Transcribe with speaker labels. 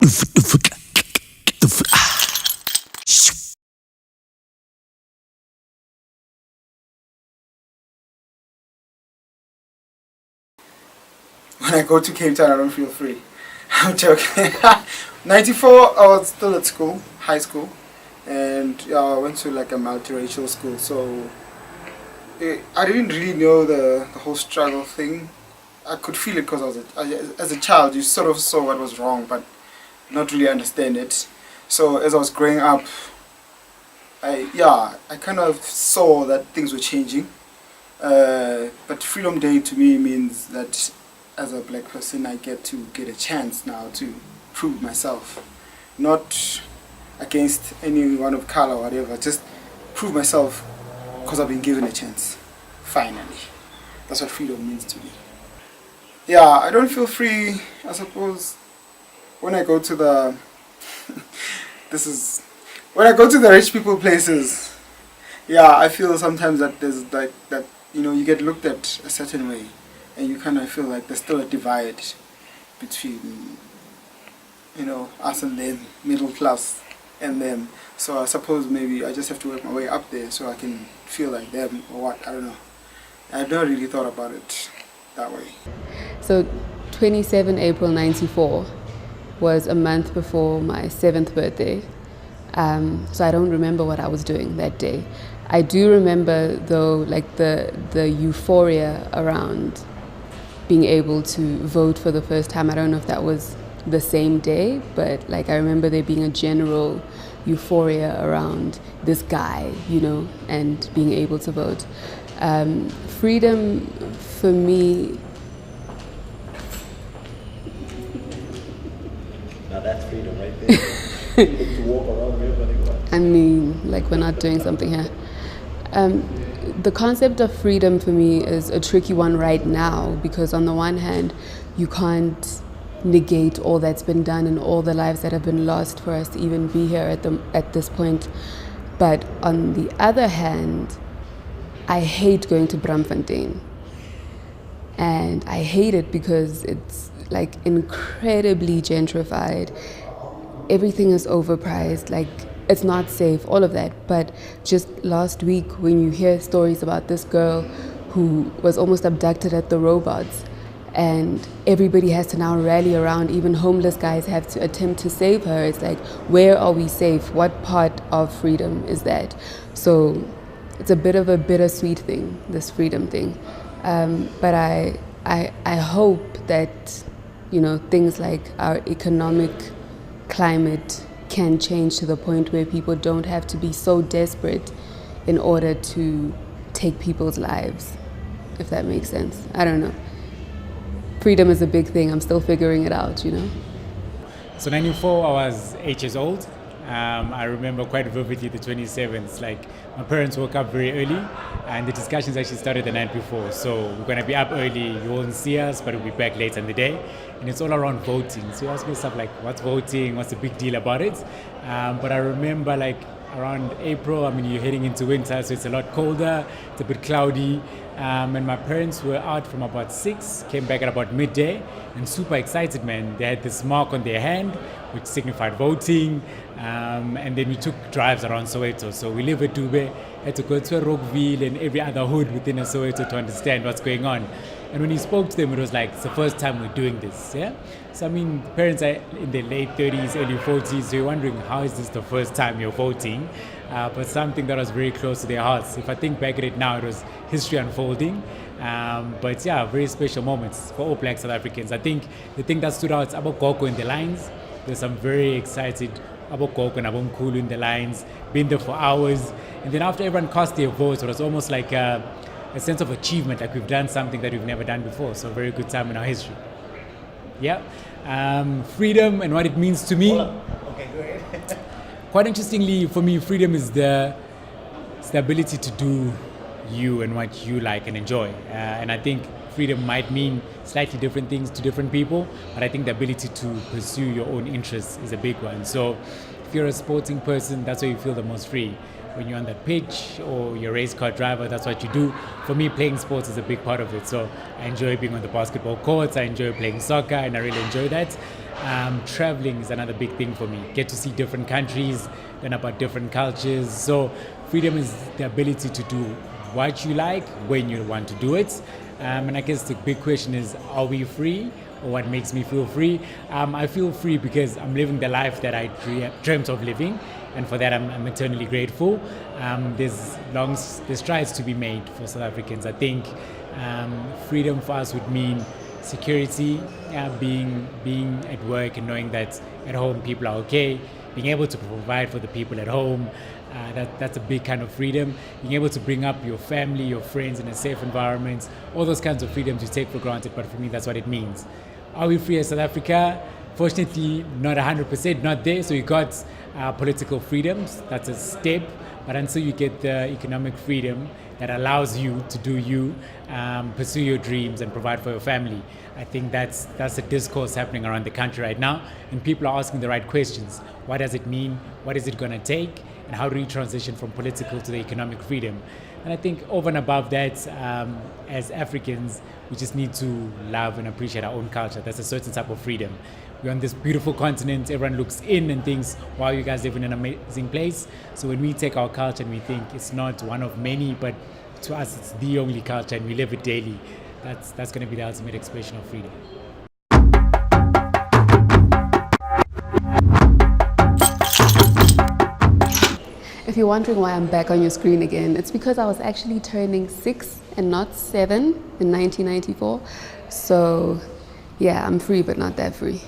Speaker 1: When I go to Cape Town, I don't feel free. I'm joking. 94, I was still at school, high school, and I went to like a multiracial school, so I didn't really know the whole struggle thing. I could feel it because as a child, you sort of saw what was wrong, but not really understand it. So as I was growing up, I kind of saw that things were changing. But Freedom Day to me means that as a black person, I get a chance now to prove myself, not against anyone of color or whatever, just prove myself because I've been given a chance. Finally, that's what freedom means to me. Yeah, I don't feel free, I suppose, when I go to the when I go to the rich people places. Yeah, I feel sometimes that there's like that, you get looked at a certain way, and you kind of feel like there's still a divide between us and them, middle class and them. So I suppose maybe I just have to work my way up there so I can feel like them, or what, I don't know. I've never really thought about it that way.
Speaker 2: So 27 April 94 was a month before my 7th birthday. So I don't remember what I was doing that day. I do remember though, like the euphoria around being able to vote for the first time. I don't know if that was the same day, but like I remember there being a general euphoria around this guy, and being able to vote. Freedom for me.
Speaker 3: Now that's freedom right there. To walk around here,
Speaker 2: I mean, like we're not doing something here. The concept of freedom for me is a tricky one right now, because on the one hand, you can't negate all that's been done and all the lives that have been lost for us to even be here at this point. But on the other hand, I hate going to Braamfontein. And I hate it because it's like incredibly gentrified. Everything is overpriced, like it's not safe, all of that. But just last week, when you hear stories about this girl who was almost abducted at the robots, and everybody has to now rally around, even homeless guys have to attempt to save her. It's like, where are we safe? What part of freedom is that? So it's a bit of a bittersweet thing, this freedom thing. But I hope that, things like our economic climate can change to the point where people don't have to be so desperate in order to take people's lives, if that makes sense. I don't know. Freedom is a big thing. I'm still figuring it out,
Speaker 4: So 94, I was 8 years old. I remember quite vividly the 27th. Like, my parents woke up very early, and the discussions actually started the night before. So we're going to be up early. You won't see us, but we'll be back later in the day. And it's all around voting. So you ask me stuff like, what's voting? What's the big deal about it? But I remember, like, around April, you're heading into winter, so it's a lot colder. It's a bit cloudy. And my parents were out from about 6, came back at about midday, and super excited, man. They had this mark on their hand, which signified voting. And then we took drives around Soweto. So we live at Dube, had to go to Rockville and every other hood within a Soweto to understand what's going on. And when you spoke to them, it was like, it's the first time we're doing this, yeah? So, parents are in their late 30s, early 40s, so you're wondering, how is this the first time you're voting? But something that was very close to their hearts. If I think back at it now, it was history unfolding. But yeah, very special moments for all Black South Africans. I think the thing that stood out is about Gogo in the lines. There's some very excited about Gogo and Abomkulu in the lines, been there for hours. And then after everyone cast their votes, it was almost like a sense of achievement, like we've done something that we've never done before. So a very good time in our history. Yeah. Freedom and what it means to me.
Speaker 3: Okay, go ahead.
Speaker 4: Quite interestingly, for me, freedom is the ability to do you and what you like and enjoy. And I think freedom might mean slightly different things to different people, but I think the ability to pursue your own interests is a big one. So if you're a sporting person, that's where you feel the most free. When you're on that pitch or you're a race car driver, that's what you do. For me, playing sports is a big part of it. So I enjoy being on the basketball courts, I enjoy playing soccer, and I really enjoy that. Traveling is another big thing for me. Get to see different countries, learn about different cultures. So freedom is the ability to do what you like when you want to do it. And I guess the big question is, are we free? Or what makes me feel free? I feel free because I'm living the life that I dreamt of living, and for that I'm eternally grateful. There's strides to be made for South Africans. I think freedom for us would mean security, being at work and knowing that at home people are okay, being able to provide for the people at home. That's a big kind of freedom. Being able to bring up your family, your friends in a safe environment, all those kinds of freedoms you take for granted, but for me that's what it means. Are we free as South Africa? Fortunately, not 100%, not there. So you got political freedoms, that's a step, but until you get the economic freedom that allows you to do you, pursue your dreams and provide for your family, I think that's a discourse happening around the country right now, and people are asking the right questions. What does it mean? What is it going to take? And how do we transition from political to the economic freedom? And I think over and above that, as Africans, we just need to love and appreciate our own culture. That's a certain type of freedom. We're on this beautiful continent. Everyone looks in and thinks, wow, you guys live in an amazing place. So when we take our culture and we think it's not one of many, but to us it's the only culture and we live it daily, that's going to be the ultimate expression of freedom.
Speaker 2: If you're wondering why I'm back on your screen again, it's because I was actually turning 6 and not 7 in 1994. So yeah, I'm free but not that free.